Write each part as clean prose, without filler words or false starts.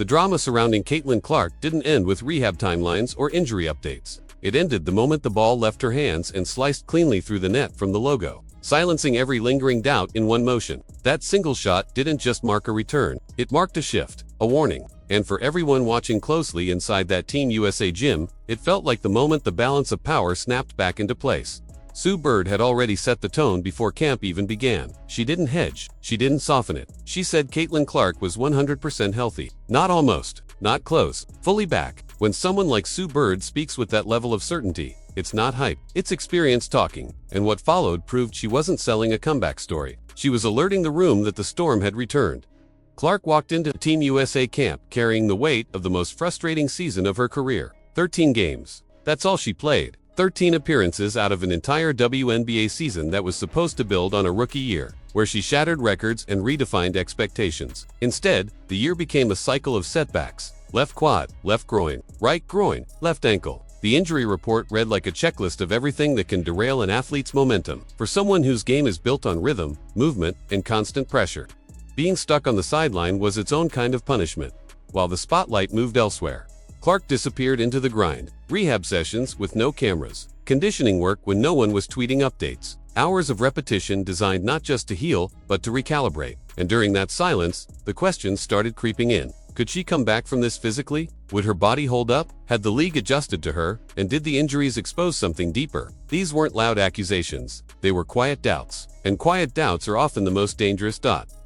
The drama surrounding Caitlyn Clark didn't end with rehab timelines or injury updates. It ended the moment the ball left her hands and sliced cleanly through the net from the logo, silencing every lingering doubt in one motion. That single shot didn't just mark a return, it marked a shift, a warning. And for everyone watching closely inside that Team USA gym, it felt like the moment the balance of power snapped back into place. Sue Bird had already set the tone before camp even began. She didn't hedge, she didn't soften it. She said Caitlyn Clark was 100% healthy. Not almost, not close, fully back. When someone like Sue Bird speaks with that level of certainty, it's not hype, it's experience talking. And what followed proved she wasn't selling a comeback story. She was alerting the room that the storm had returned. Clark walked into Team USA camp carrying the weight of the most frustrating season of her career. 13 games. That's all she played. 13 appearances out of an entire WNBA season that was supposed to build on a rookie year, where she shattered records and redefined expectations. Instead, the year became a cycle of setbacks. Left quad, left groin, right groin, left ankle. The injury report read like a checklist of everything that can derail an athlete's momentum. For someone whose game is built on rhythm, movement, and constant pressure, being stuck on the sideline was its own kind of punishment. While the spotlight moved elsewhere, Clark disappeared into the grind. Rehab sessions with no cameras, conditioning work when no one was tweeting updates, hours of repetition designed not just to heal, but to recalibrate. And during that silence, the questions started creeping in. Could she come back from this physically? Would her body hold up? Had the league adjusted to her? And did the injuries expose something deeper? These weren't loud accusations. They were quiet doubts. And quiet doubts are often the most dangerous.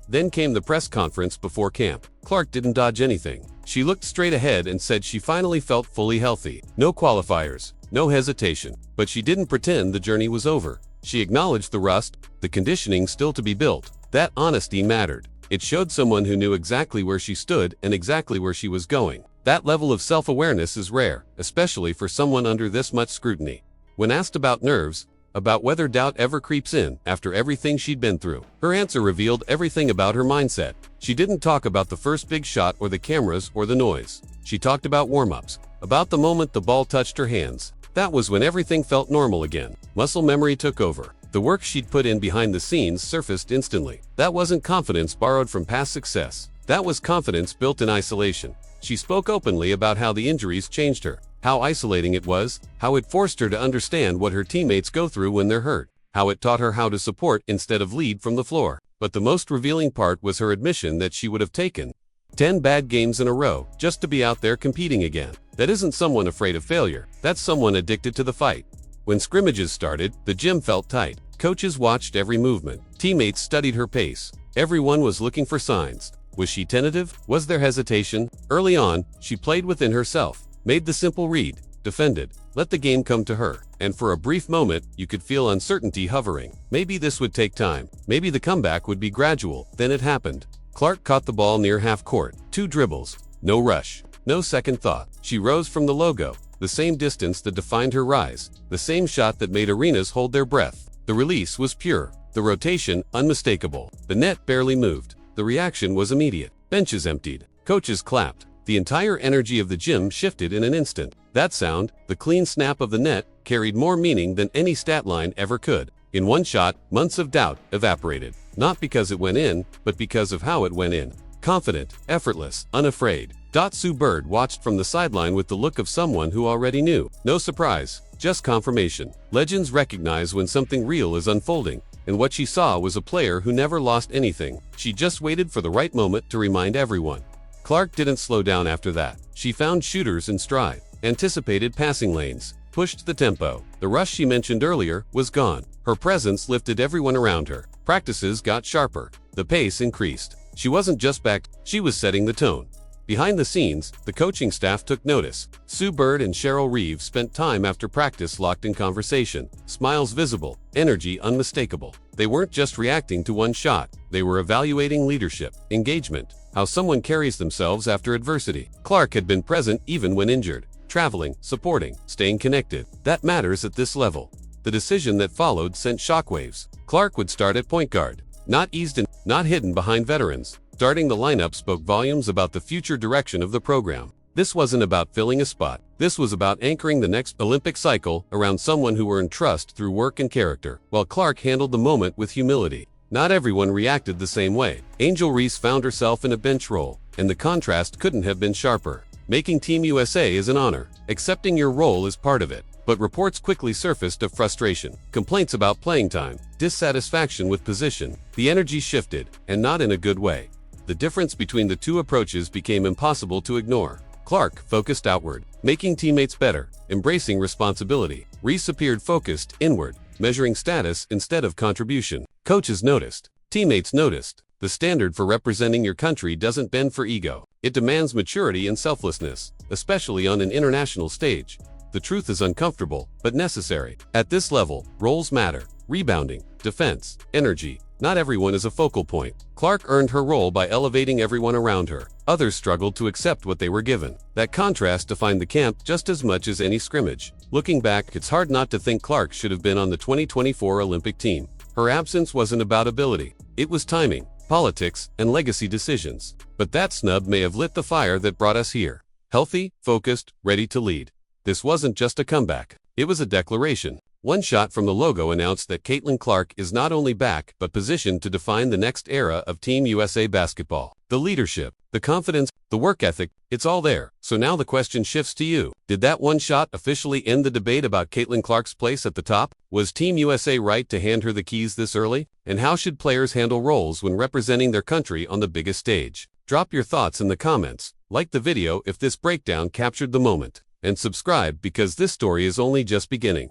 Then came the press conference before camp. Clark didn't dodge anything. She looked straight ahead and said she finally felt fully healthy. No qualifiers, no hesitation. But she didn't pretend the journey was over. She acknowledged the rust, the conditioning still to be built. That honesty mattered. It showed someone who knew exactly where she stood and exactly where she was going. That level of self-awareness is rare, especially for someone under this much scrutiny. When asked about nerves, about whether doubt ever creeps in after everything she'd been through, her answer revealed everything about her mindset. She didn't talk about the first big shot or the cameras or the noise. She talked about warm-ups, about the moment the ball touched her hands. That was when everything felt normal again. Muscle memory took over. The work she'd put in behind the scenes surfaced instantly. That wasn't confidence borrowed from past success. That was confidence built in isolation. She spoke openly about how the injuries changed her, how isolating it was, how it forced her to understand what her teammates go through when they're hurt, how it taught her how to support instead of lead from the floor. But the most revealing part was her admission that she would have taken 10 bad games in a row just to be out there competing again. That isn't someone afraid of failure. That's someone addicted to the fight. When scrimmages started, the gym felt tight. Coaches watched every movement. Teammates studied her pace. Everyone was looking for signs. Was she tentative? Was there hesitation? Early on, she played within herself, made the simple read, defended, let the game come to her. And for a brief moment, you could feel uncertainty hovering. Maybe this would take time. Maybe the comeback would be gradual. Then it happened. Clark caught the ball near half court. 2 dribbles. No rush. No second thought. She rose from the logo, the same distance that defined her rise, the same shot that made arenas hold their breath. The release was pure. The rotation, unmistakable. The net barely moved. The reaction was immediate. Benches emptied. Coaches clapped. The entire energy of the gym shifted in an instant. That sound, the clean snap of the net, carried more meaning than any stat line ever could. In one shot, months of doubt evaporated. Not because it went in, but because of how it went in. Confident, effortless, unafraid. Sue Bird watched from the sideline with the look of someone who already knew. No surprise, just confirmation. Legends recognize when something real is unfolding, and what she saw was a player who never lost anything. She just waited for the right moment to remind everyone. Clark didn't slow down after that. She found shooters in stride, anticipated passing lanes, pushed the tempo. The rush she mentioned earlier was gone. Her presence lifted everyone around her. Practices got sharper. The pace increased. She wasn't just back, she was setting the tone. Behind the scenes, the coaching staff took notice. Sue Bird and Cheryl Reeves spent time after practice locked in conversation, smiles visible, energy unmistakable. They weren't just reacting to one shot, they were evaluating leadership, engagement, how someone carries themselves after adversity. Clark had been present even when injured, traveling, supporting, staying connected. That matters at this level. The decision that followed sent shockwaves. Clark would start at point guard, not eased in, not hidden behind veterans. Starting the lineup spoke volumes about the future direction of the program. This wasn't about filling a spot. This was about anchoring the next Olympic cycle around someone who earned trust through work and character. While Clark handled the moment with humility, not everyone reacted the same way. Angel Reese found herself in a bench role, and the contrast couldn't have been sharper. Making Team USA is an honor. Accepting your role is part of it. But reports quickly surfaced of frustration, complaints about playing time, dissatisfaction with position. The energy shifted, and not in a good way. The difference between the two approaches became impossible to ignore. Clark focused outward, making teammates better, embracing responsibility. Reese appeared focused inward, measuring status instead of contribution. Coaches noticed. Teammates noticed. The standard for representing your country doesn't bend for ego. It demands maturity and selflessness, especially on an international stage. The truth is uncomfortable, but necessary. At this level, roles matter. Rebounding, defense, energy. Not everyone is a focal point. Clark earned her role by elevating everyone around her. Others struggled to accept what they were given. That contrast defined the camp just as much as any scrimmage. Looking back, it's hard not to think Clark should have been on the 2024 Olympic team. Her absence wasn't about ability. It was timing, politics, and legacy decisions. But that snub may have lit the fire that brought us here. Healthy, focused, ready to lead. This wasn't just a comeback. It was a declaration. One shot from the logo announced that Caitlyn Clark is not only back but positioned to define the next era of Team USA basketball. The leadership, the confidence, the work ethic, it's all there. So now the question shifts to you. Did that one shot officially end the debate about Caitlyn Clark's place at the top? Was Team USA right to hand her the keys this early? And how should players handle roles when representing their country on the biggest stage? Drop your thoughts in the comments. Like the video if this breakdown captured the moment. And subscribe because this story is only just beginning.